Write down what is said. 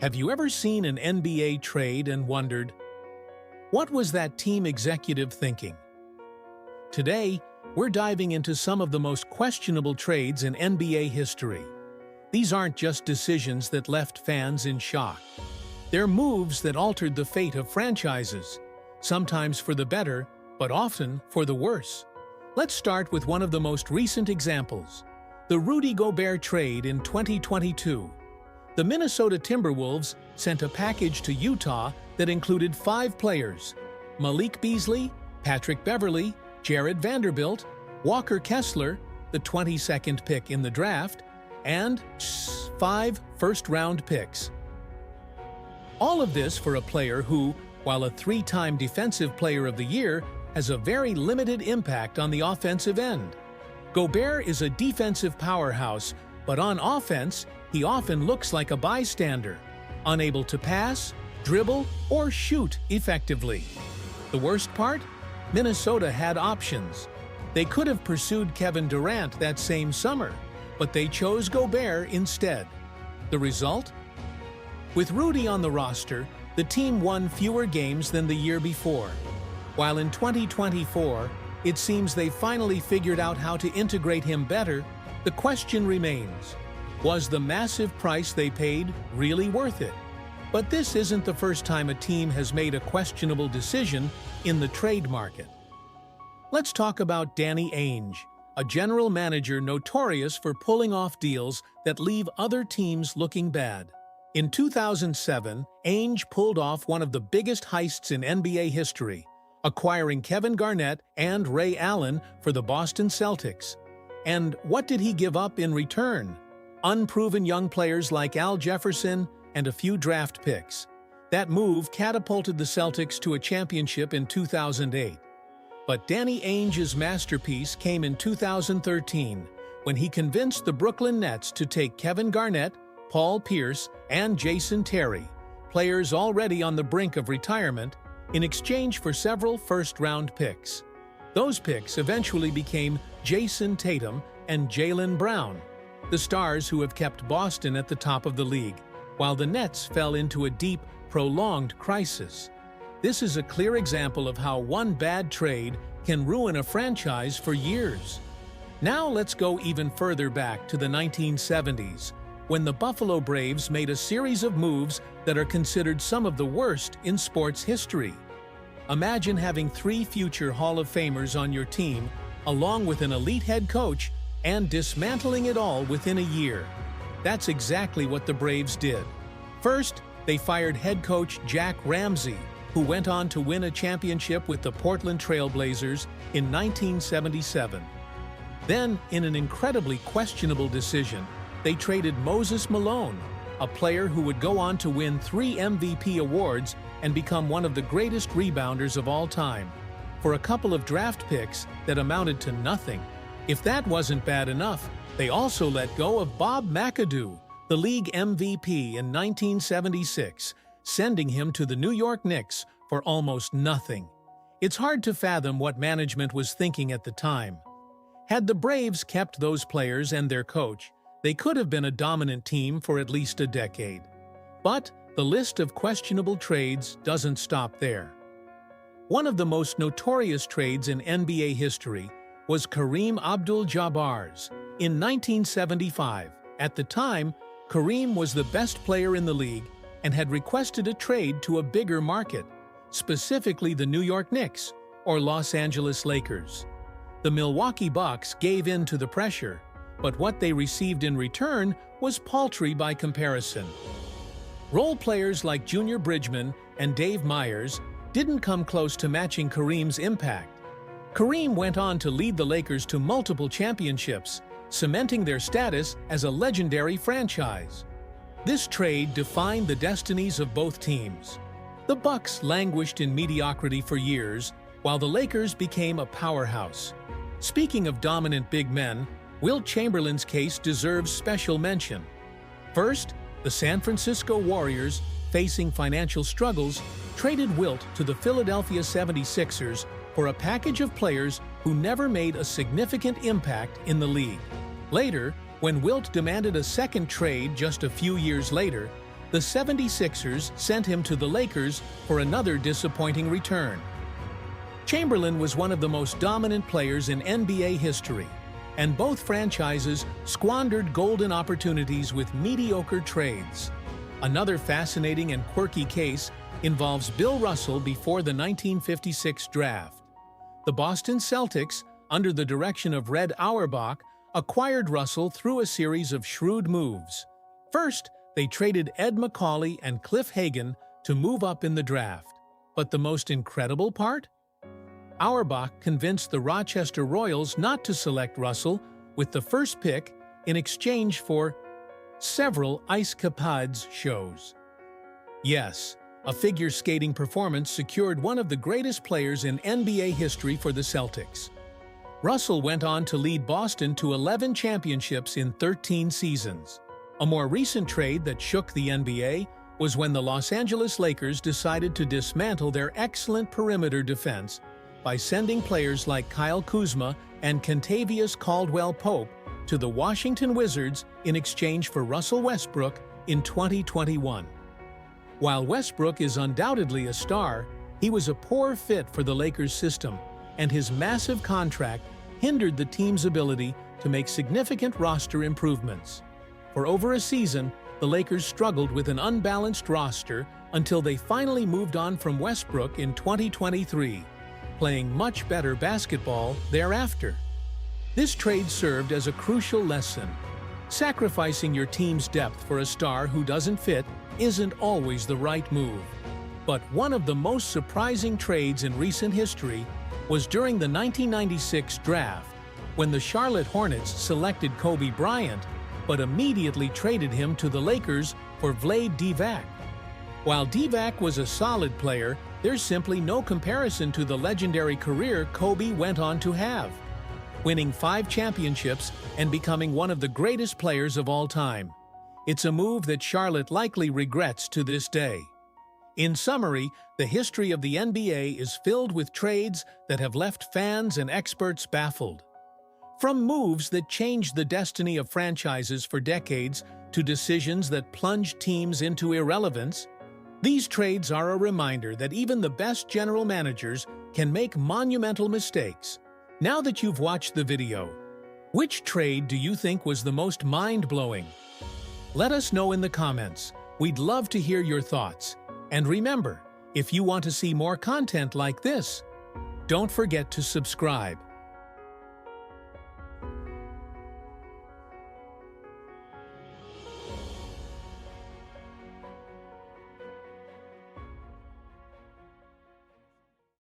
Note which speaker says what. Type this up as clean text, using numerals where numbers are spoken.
Speaker 1: Have you ever seen an NBA trade and wondered, what was that team executive thinking? Today, we're diving into some of the most questionable trades in NBA history. These aren't just decisions that left fans in shock. They're moves that altered the fate of franchises, sometimes for the better, but often for the worse. Let's start with one of the most recent examples, the Rudy Gobert trade in 2022. The Minnesota Timberwolves sent a package to Utah that included 5 players: Malik Beasley, Patrick Beverley, Jared Vanderbilt, Walker Kessler, the 22nd pick in the draft, and 5 first-round picks. All of this for a player who, while a 3-time Defensive Player of the Year, has a very limited impact on the offensive end. Gobert is a defensive powerhouse, but on offense, he often looks like a bystander, unable to pass, dribble, or shoot effectively. The worst part? Minnesota had options. They could have pursued Kevin Durant that same summer, but they chose Gobert instead. The result? With Rudy on the roster, the team won fewer games than the year before. While in 2024, it seems they finally figured out how to integrate him better, the question remains, was the massive price they paid really worth it? But this isn't the first time a team has made a questionable decision in the trade market. Let's talk about Danny Ainge, a general manager notorious for pulling off deals that leave other teams looking bad. In 2007, Ainge pulled off one of the biggest heists in NBA history, acquiring Kevin Garnett and Ray Allen for the Boston Celtics. And what did he give up in return? Unproven young players like Al Jefferson and a few draft picks. That move catapulted the Celtics to a championship in 2008. But Danny Ainge's masterpiece came in 2013, when he convinced the Brooklyn Nets to take Kevin Garnett, Paul Pierce, and Jason Terry, players already on the brink of retirement, in exchange for several first-round picks. Those picks eventually became Jason Tatum and Jaylen Brown, the stars who have kept Boston at the top of the league, while the Nets fell into a deep, prolonged crisis. This is a clear example of how one bad trade can ruin a franchise for years. Now let's go even further back to the 1970s, when the Buffalo Braves made a series of moves that are considered some of the worst in sports history. Imagine having 3 future Hall of Famers on your team, along with an elite head coach, and dismantling it all within a year. That's exactly what the Braves did. First, they fired head coach Jack Ramsey, who went on to win a championship with the Portland Trail Blazers in 1977. Then, in an incredibly questionable decision, they traded Moses Malone, a player who would go on to win 3 MVP awards and become one of the greatest rebounders of all time, for a couple of draft picks that amounted to nothing. If that wasn't bad enough, they also let go of Bob McAdoo, the league MVP in 1976, sending him to the New York Knicks for almost nothing. It's hard to fathom what management was thinking at the time. Had the Braves kept those players and their coach, they could have been a dominant team for at least a decade. But the list of questionable trades doesn't stop there. One of the most notorious trades in NBA history was Kareem Abdul-Jabbar's. In 1975, at the time, Kareem was the best player in the league and had requested a trade to a bigger market, specifically the New York Knicks or Los Angeles Lakers. The Milwaukee Bucks gave in to the pressure, but what they received in return was paltry by comparison. Role players like Junior Bridgman and Dave Myers didn't come close to matching Kareem's impact. Kareem went on to lead the Lakers to multiple championships, cementing their status as a legendary franchise. This trade defined the destinies of both teams. The Bucks languished in mediocrity for years, while the Lakers became a powerhouse. Speaking of dominant big men, Wilt Chamberlain's case deserves special mention. First, the San Francisco Warriors, facing financial struggles, traded Wilt to the Philadelphia 76ers for a package of players who never made a significant impact in the league. Later, when Wilt demanded a second trade just a few years later, the 76ers sent him to the Lakers for another disappointing return. Chamberlain was one of the most dominant players in NBA history, and both franchises squandered golden opportunities with mediocre trades. Another fascinating and quirky case involves Bill Russell before the 1956 draft. The Boston Celtics, under the direction of Red Auerbach, acquired Russell through a series of shrewd moves. First, they traded Ed Macauley and Cliff Hagan to move up in the draft. But the most incredible part? Auerbach convinced the Rochester Royals not to select Russell with the first pick in exchange for several Ice Capades shows. Yes, a figure skating performance secured one of the greatest players in NBA history for the Celtics. Russell went on to lead Boston to 11 championships in 13 seasons. A more recent trade that shook the NBA was when the Los Angeles Lakers decided to dismantle their excellent perimeter defense by sending players like Kyle Kuzma and Kentavious Caldwell-Pope to the Washington Wizards in exchange for Russell Westbrook in 2021. While Westbrook is undoubtedly a star, he was a poor fit for the Lakers system, and his massive contract hindered the team's ability to make significant roster improvements. For over a season, the Lakers struggled with an unbalanced roster until they finally moved on from Westbrook in 2023, playing much better basketball thereafter. This trade served as a crucial lesson. Sacrificing your team's depth for a star who doesn't fit isn't always the right move. But one of the most surprising trades in recent history was during the 1996 draft, when the Charlotte Hornets selected Kobe Bryant, but immediately traded him to the Lakers for Vlade Divac. While Divac was a solid player, there's simply no comparison to the legendary career Kobe went on to have, winning 5 championships and becoming one of the greatest players of all time. It's a move that Charlotte likely regrets to this day. In summary, the history of the NBA is filled with trades that have left fans and experts baffled. From moves that changed the destiny of franchises for decades to decisions that plunged teams into irrelevance, these trades are a reminder that even the best general managers can make monumental mistakes. Now that you've watched the video, which trade do you think was the most mind-blowing? Let us know in the comments. We'd love to hear your thoughts. And remember, if you want to see more content like this, don't forget to subscribe.